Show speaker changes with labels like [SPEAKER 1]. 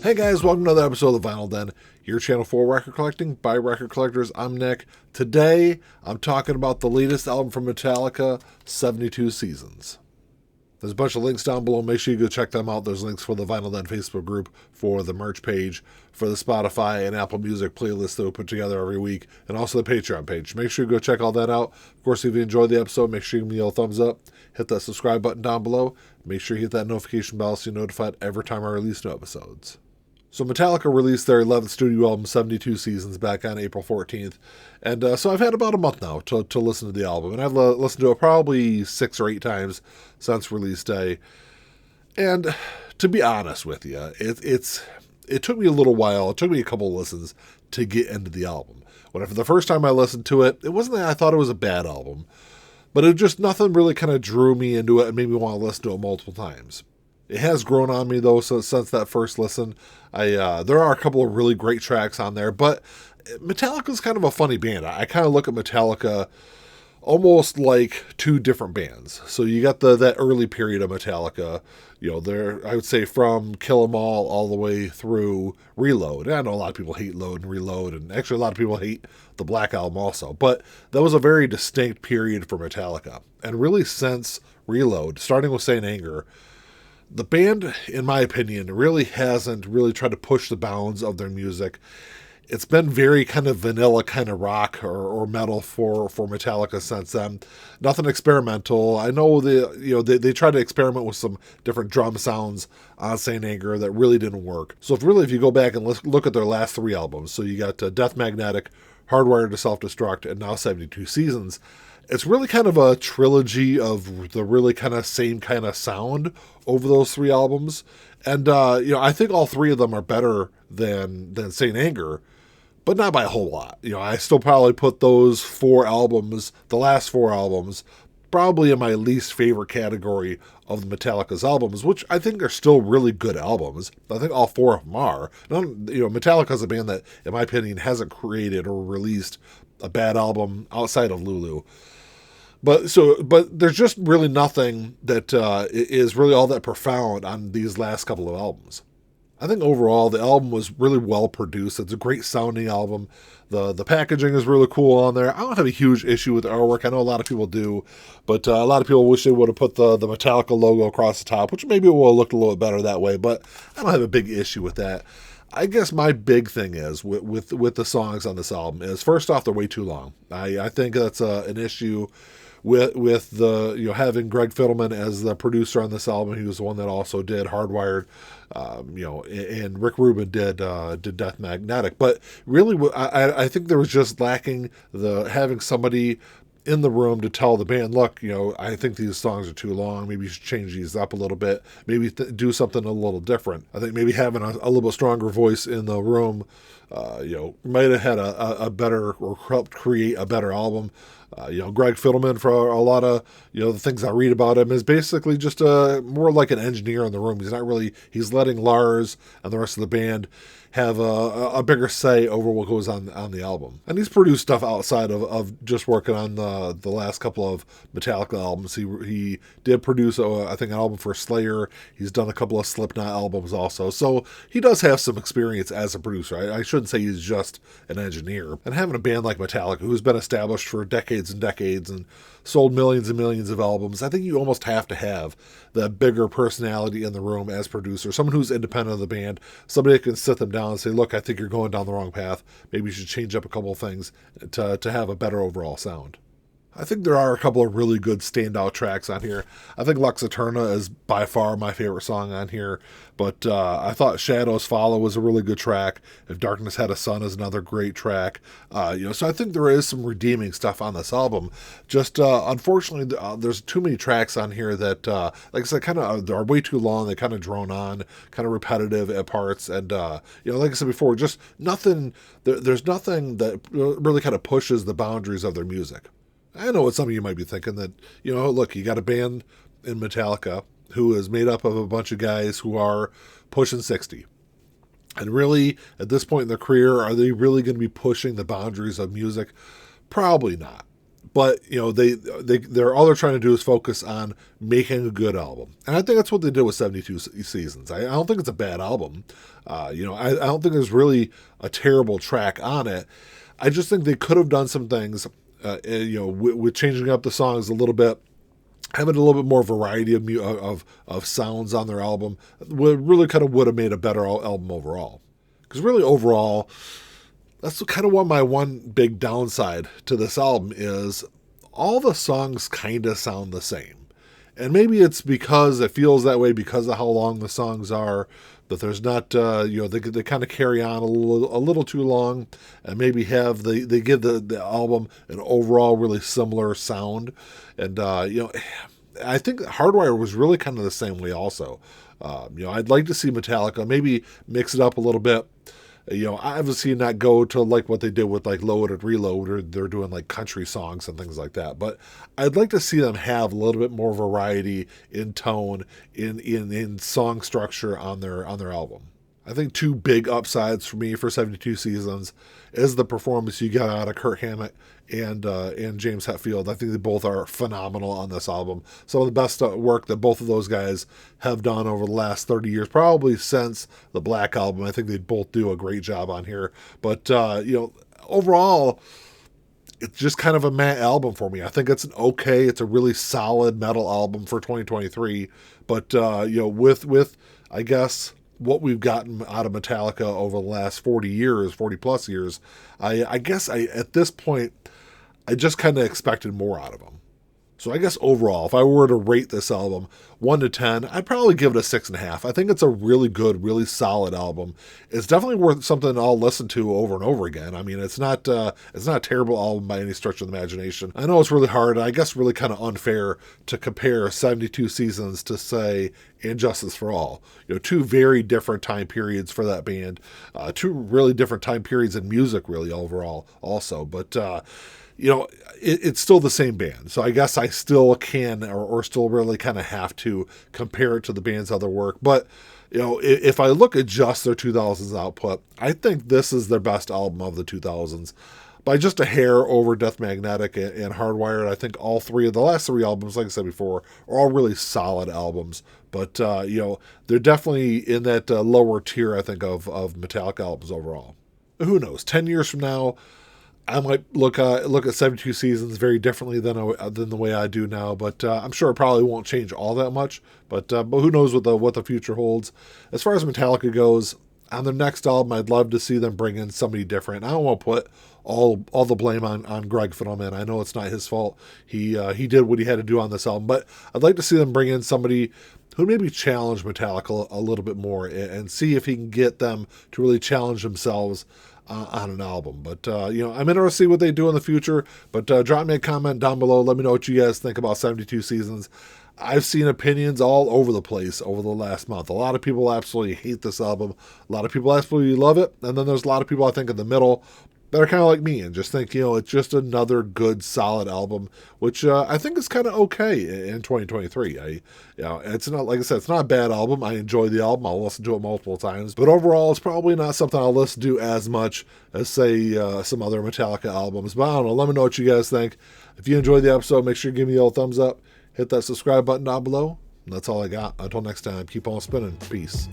[SPEAKER 1] Hey guys, welcome to another episode of The Vinyl Den, your channel for record collecting by record collectors. I'm Nick. Today, I'm talking about the latest album from Metallica, 72 Seasons. There's a bunch of links down below. Make sure you go check them out. There's links for the Vinyl Den Facebook group, for the merch page, for the Spotify and Apple Music playlist that we put together every week, and also the Patreon page. Make sure you go check all that out. Of course, if you enjoyed the episode, make sure you give me a thumbs up. Hit that subscribe button down below. Make sure you hit that notification bell so you're notified every time I release new episodes. So Metallica released their 11th studio album, 72 Seasons, back on April 14th. And so I've had about a month now to listen to the album. And I've listened to it probably 6 or 8 times since release day. And to be honest with you, it took me a little while. It took me a couple of listens to get into the album. For the first time I listened to it, it wasn't that I thought it was a bad album. But it just, nothing really kind of drew me into it and made me want to listen to it multiple times. It has grown on me, though, since that first listen. There are a couple of really great tracks on there, but Metallica's kind of a funny band. I kind of look at Metallica almost like two different bands. So you got that early period of Metallica, I would say from Kill 'Em all the way through Reload. And I know a lot of people hate Load and Reload, and actually a lot of people hate the Black Album also. But that was a very distinct period for Metallica. And really since Reload, starting with Saint Anger, the band, in my opinion, really hasn't really tried to push the bounds of their music. It's been very kind of vanilla kind of rock or metal for Metallica since then. Nothing experimental. I know they tried to experiment with some different drum sounds on Saint Anger that really didn't work. So if you go back and look at their last 3 albums, so you got Death Magnetic, Hardwired to Self-Destruct, and now 72 Seasons, it's really kind of a trilogy of the really kind of same kind of sound over those 3 albums. And, I think all 3 of them are better than Saint Anger, but not by a whole lot. I still probably put those 4 albums, the last 4 albums, probably in my least favorite category of the Metallica's albums, which I think are still really good albums. I think all 4 of them are. Metallica's a band that, in my opinion, hasn't created or released a bad album outside of Lulu. But there's just really nothing that is really all that profound on these last couple of albums. I think overall the album was really well produced. It's a great sounding album. The packaging is really cool on there. I don't have a huge issue with the artwork. I know a lot of people do, but a lot of people wish they would have put the Metallica logo across the top, which maybe will have looked a little bit better that way, but I don't have a big issue with that. I guess my big thing is with the songs on this album is, first off, they're way too long. I think that's an issue with the having Greg Fidelman as the producer on this album. He was the one that also did Hardwired, and Rick Rubin did Death Magnetic. But really, I think there was just lacking having somebody in the room to tell the band, look, I think these songs are too long. Maybe you should change these up a little bit. Maybe do something a little different. I think maybe having a little bit stronger voice in the room, might have had a better, or helped create a better album. Greg Fidelman, for a lot of, the things I read about him, is basically just more like an engineer in the room. He's letting Lars and the rest of the band have a bigger say over what goes on the album. And he's produced stuff outside of just working on the last couple of Metallica albums. He did produce, I think, an album for Slayer. He's done a couple of Slipknot albums also. So he does have some experience as a producer. I shouldn't say he's just an engineer. And having a band like Metallica, who's been established for decades and decades and sold millions and millions of albums, I think you almost have to have that bigger personality in the room as producer, someone who's independent of the band, somebody that can sit them down and say, look, I think you're going down the wrong path. Maybe you should change up a couple of things to have a better overall sound. I think there are a couple of really good standout tracks on here. I think Lux Eterna is by far my favorite song on here, but I thought Shadows Follow was a really good track. If Darkness Had a Sun is another great track. So I think there is some redeeming stuff on this album. Just unfortunately, there's too many tracks on here that, like I said, kind of are way too long. They kind of drone on, kind of repetitive at parts, and like I said before, just nothing. There's nothing that really kind of pushes the boundaries of their music. I know what some of you might be thinking, that, look, you got a band in Metallica who is made up of a bunch of guys who are pushing 60. And really, at this point in their career, are they really going to be pushing the boundaries of music? Probably not. But they're all they're trying to do is focus on making a good album, and I think that's what they did with 72 Seasons. I don't think it's a bad album. I don't think there's really a terrible track on it. I just think they could have done some things, with changing up the songs a little bit, having a little bit more variety of sounds on their album. Would have made a better album overall. Because really, overall, that's kind of my one big downside to this album is all the songs kind of sound the same. And maybe it's because it feels that way because of how long the songs are, that there's not, they kind of carry on a little too long, and maybe they give the album an overall really similar sound. And, I think Hardwire was really kind of the same way also. I'd like to see Metallica maybe mix it up a little bit. Obviously not go to like what they did with like Load and Reload, or they're doing like country songs and things like that. But I'd like to see them have a little bit more variety in tone, in song structure on their album. I think two big upsides for me for 72 Seasons is the performance you got out of Kurt Hammett and James Hetfield. I think they both are phenomenal on this album. Some of the best work that both of those guys have done over the last 30 years, probably since the Black Album. I think they both do a great job on here. But, overall, it's just kind of a meh album for me. I think it's it's a really solid metal album for 2023. But, with, I guess, what we've gotten out of Metallica over the last 40 plus years, I guess at this point, I just kind of expected more out of them. So I guess overall, if I were to rate this album 1 to 10, I'd probably give it a 6.5. I think it's a really good, really solid album. It's definitely worth something I'll listen to over and over again. I mean, it's not a terrible album by any stretch of the imagination. I know it's really hard, and I guess really kind of unfair to compare 72 Seasons to, say, And Justice for All. Two very different time periods for that band. Two really different time periods in music, really, overall, also. But, it's still the same band. So I guess I still can or still really kind of have to compare it to the band's other work. But, if I look at just their 2000s output, I think this is their best album of the 2000s. By just a hair over Death Magnetic and Hardwired. I think all the last three albums, like I said before, are all really solid albums. But, they're definitely in that lower tier, I think, of Metallica albums overall. Who knows? 10 years from now, I might look at 72 Seasons very differently than the way I do now, but I'm sure it probably won't change all that much. But who knows what the future holds. As far as Metallica goes, on their next album, I'd love to see them bring in somebody different. I don't want to put all the blame on Greg Fidelman. I know it's not his fault. He did what he had to do on this album, but I'd like to see them bring in somebody who maybe challenge Metallica a little bit more and see if he can get them to really challenge themselves on an album. But, I'm interested to see what they do in the future. But drop me a comment down below. Let me know what you guys think about 72 Seasons. I've seen opinions all over the place over the last month. A lot of people absolutely hate this album. A lot of people absolutely love it. And then there's a lot of people, I think, in the middle that are kind of like me and just think, it's just another good, solid album, which I think is kind of okay in 2023. It's not, like I said, it's not a bad album. I enjoy the album. I'll listen to it multiple times. But overall, it's probably not something I'll listen to as much as, say, some other Metallica albums. But I don't know. Let me know what you guys think. If you enjoyed the episode, make sure you give me a little thumbs up. Hit that subscribe button down below. And that's all I got. Until next time, keep on spinning. Peace.